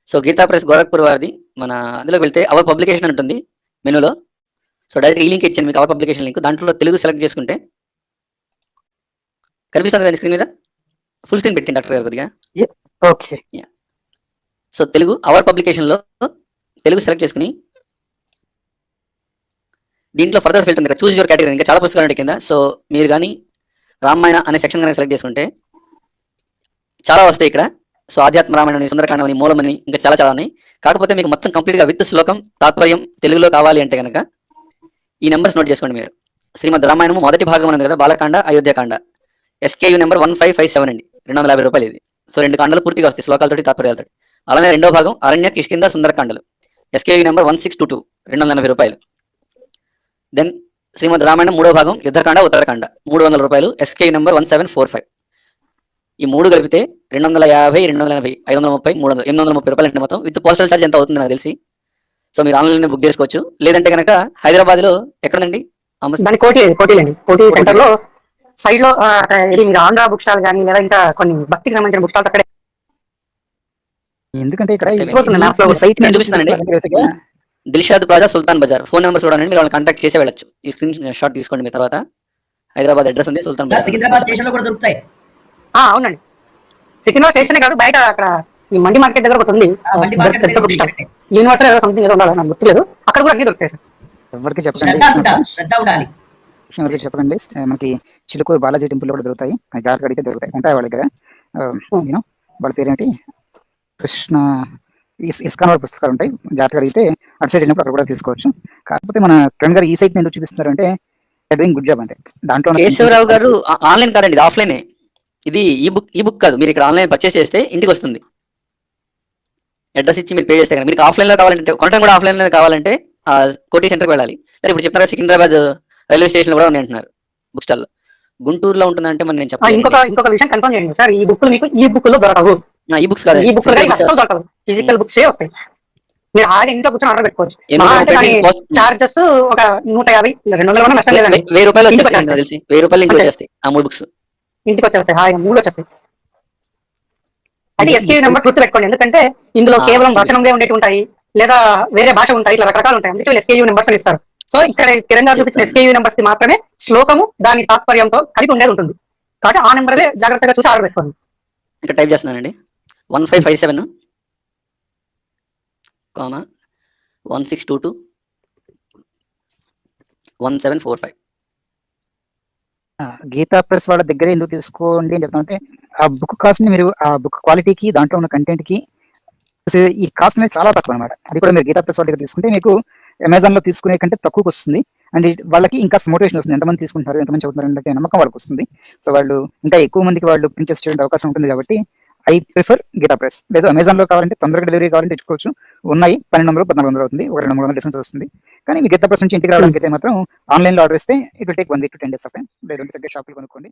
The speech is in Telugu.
సో గీతా ప్రెస్ గోరఖ్పూర్ వారిది. మన అందులోకి వెళ్తే అవర్ పబ్లికేషన్ అని ఉంటుంది మెనూలో. సో డైరెక్ట్ ఈ లింక్ ఇచ్చాను మీకు, అవర్ పబ్లికేషన్ లింక్. దాంట్లో తెలుగు సెలెక్ట్ చేసుకుంటే కనిపిస్తుంది కదండి స్క్రీన్ మీద. ఫుల్ స్క్రీన్ పెట్టండి డాక్టర్ గారు కొద్దిగా. ఓకే. సో తెలుగు అవర్ పబ్లికేషన్లో తెలుగు సెలెక్ట్ చేసుకుని దీంట్లో ఫర్దర్ ఫిల్టర్ ఉంది, చూస్ యువర్ కేటగిరీ. ఇంకా చాలా పుస్తకాలు ఉంటాయి కింద. సో మీరు కానీ రామాయణ అనే సెక్షన్ కనుక సెలెక్ట్ చేసుకుంటే చాలా వస్తాయి ఇక్కడ. సో ఆధ్యాత్మ రామాయణం, సుందరకాండం అని, మూలమని, ఇంకా చాలా చాలా ఉన్నాయి. కాకపోతే మీకు మొత్తం కంప్లీట్గా విత్ శ్లోకం తాత్పర్యం తెలుగులో కావాలి అంటే కనుక ఈ నెంబర్స్ నోట్ చేసుకోండి మీరు. శ్రీమద్ రామాయణము మొదటి భాగం అనేది కదా, బాలకాండ, అయోధ్యకాండ. SKU నెంబర్ 1557 అండి, 250 రూపాయలు ఇది. సో 2 కాండలు పూర్తిగా వస్తాయి శ్లోకాలతోటి తాత్పర్యాలతో. అలానే రెండో భాగం అరణ్య, కిష్కింద, సుందరకాండలు. SKU నెంబర్ 1622, 280 రూపాయలు. దెన్ శ్రీమద్ రామాయణం మూడో భాగం యుద్ధకాండ, ఉత్తరకాండ, 300 రూపాయలు. SKU number 1745. ఈ 3 కలిపితే 250, 280, 530, 300, 830 రూపాయలు అంటే మొత్తం. విత్ పోస్టల్ ఛార్జ్ ఎంత అవుతుంది నాకు తెలిసి. సో మీరు ఆన్లైన్ బుక్ చేసుకోవచ్చు. లేదంటే కనుక హైదరాబాద్ లో ఎక్కడండి? కోటి సెంటర్ లో సైడ్ లో ఆంధ్ర బుక్ స్టాల్ కానీ లేదా ఇంకా కొన్ని భక్తికి సంబంధించిన బుక్ స్టాల్స్ అక్కడే. ఎందుకంటే ఇక్కడ చూపిస్తానండి, దిల్షాద్ ప్లాజా, సుల్తాన్ బజార్. ఫోన్ నెంబర్ చూడండి, మీరు వాళ్ళని కాంటాక్ట్ చేసి వెళ్ళచ్చు. ఈ స్క్రీన్ షాట్ తీసుకోండి మీ తర్వాత. హైదరాబాద్ అడ్రస్ ఉంది, సుల్తాన్ బజార్. సికింద్రాబాద్ స్టేషన్ లో కూడా దొరుకుతాయి. అవునండి, సికింద్రాబాద్ స్టేషన్ కాదు, బయట అక్కడ ఈ మండి మార్కెట్ దగ్గర ఒకటి ఉంది, యూనివర్సల్ ఏదో సంథింగ్ ఏదో ఉండాలి, నాకు గుర్తులేదు. అక్కడ కూడా అన్ని దొరుకుతాయి సార్. ఎవరికి చెప్పకండి, శ్రద్ధ ఉండాలి. ఎవరికి చెప్పకండి. మనకి చిలుకూరు బాలాజీ టెంపుల్ కూడా దొరుకుతాయి, జాగ్రత్త అడిగితే దొరుకుతాయి, ఉంటాయి వాళ్ళ దగ్గర. యూనో వాళ్ళ పేరేంటి, కృష్ణ ఇస్కాన్ వాళ్ళ పుస్తకాలు ఉంటాయి, జాగ్రత్త అడిగితే అటు సైడ్ వెళ్ళినప్పుడు అక్కడ కూడా తీసుకోవచ్చు. కాకపోతే మన కిరణ్ గారు ఈ సైట్ ఎందుకు చూపిస్తున్నారు అంటే డూయింగ్ గుడ్ జాబ్ అంతే. దాంట్లో కేశవరావు గారు ఆన్లైన్ కాదండి, ఇది ఆఫ్లైనే. ఇది ఈ బుక్ కాదు, మీరు ఇక్కడ ఆన్లైన్ పర్చేస్ చేస్తే ఇంటికి వస్తుంది. అడ్రస్ ఇచ్చి మీరు పే చేస్తే మీకు ఆఫ్లైన్ లో కావాలంటే, కొనడం కూడా ఆఫ్లైన్ లో కావాలంటే కోటి సెంటర్కి వెళ్ళాలి. లేదా ఇప్పుడు చెప్తారా సికింద్రాబాద్ రైల్వే స్టేషన్ కూడా ఉన్నాయి అంటున్నారు బుక్ స్టాల్ లో. గుంటూరులో ఉంటుందంటే మరి నేను చెప్పాను. ఇంకొక విషయం కన్ఫర్మ్ చేయండి సార్, ఈ బుక్ మీకు ఈ బుక్ లో దొరకవు. ఈ బుక్స్ కాదు, ఈ బుక్ దొరకవు, ఫిజికల్ బుక్స్ వస్తాయి. మీరు హాయిగా ఇంట్లో కూర్చొని ఆర్డర్ పెట్టుకోవచ్చు. చార్జెస్ ఒక 150, 200 నష్టం లేదండి. 1000 రూపాయలు వచ్చేస్తాయి తెలిసి, 1000 రూపాయలు ఇంటికి వచ్చేస్తాయి. ఆ 3 బుక్స్ ఇంటికి వచ్చేస్తాయి, హాయిగా 3 వచ్చేస్తాయి. అది SKU నెంబర్ గుర్తు పెట్టుకోండి, ఎందుకంటే ఇందులో కేవలం వచనంగా ఉండేవి ఉంటాయి, లేదా వేరే భాష ఉంటాయి, ఇట్లా రకరకాలు ఉంటాయి. అందుకే SKU నెంబర్స్ అని ఇస్తారు. సో ఇక్కడ కిరణ్ గారు చూపించిన SKU నెంబర్స్ కి మాత్రమే శ్లోకము దాని తాత్పర్యంతో కలిపి ఉండేది ఉంటుంది. కాబట్టి ఆ నెంబర్ జాగ్రత్తగా చూసి ఆర్డర్ పెట్టుకోండి. ఇక్కడ టైప్ చేస్తున్నానండి, 1557, 1622, 1745. గీతా ప్రెస్ వాళ్ళ దగ్గర ఎందుకు తీసుకోండి అని చెప్తామంటే ఆ బుక్ కాస్ట్ ని మీరు ఆ బుక్ క్వాలిటీకి దాంట్లో ఉన్న కంటెంట్ కి ఈ కాస్ట్ అనేది చాలా తక్కువ అనమాట. అది కూడా మీరు గీతా ప్రెస్ వాళ్ళ దగ్గర తీసుకుంటే మీకు అమెజాన్ లో తీసుకునే కంటే తక్కువకి వస్తుంది. అండ్ వాళ్ళకి ఇంకా మోటివేషన్ వస్తుంది, ఎంతమంది తీసుకుంటారు, ఎంతమంది చదువుతున్నారు అంటే నమ్మకం వాళ్ళకి వస్తుంది. సో వాళ్ళు ఇంకా ఎక్కువ మందికి వాళ్ళు ప్రింట్ చేసే అవకాశం ఉంటుంది. కాబట్టి ఐ ప్రిఫర్ గీతా ప్రెస్. లేదు అమెజాన్ లో కావాలంటే తొందరగా డెలివరీ కావాలంటే తెచ్చుకోవచ్చు, ఉన్నాయి 1200, 1400 అవుతుంది, ఒక 200 డిఫరెన్స్ వస్తుంది. కానీ మీ గీతా ప్రెస్ నుంచి ఇంటికి రావడానికి అయితే మాత్రం ఆన్లైన్ లో ఆర్డర్ ఇస్తే it will take 1 week to 10 days of time. లేదంటే షాపులు కొనుక్కోండి.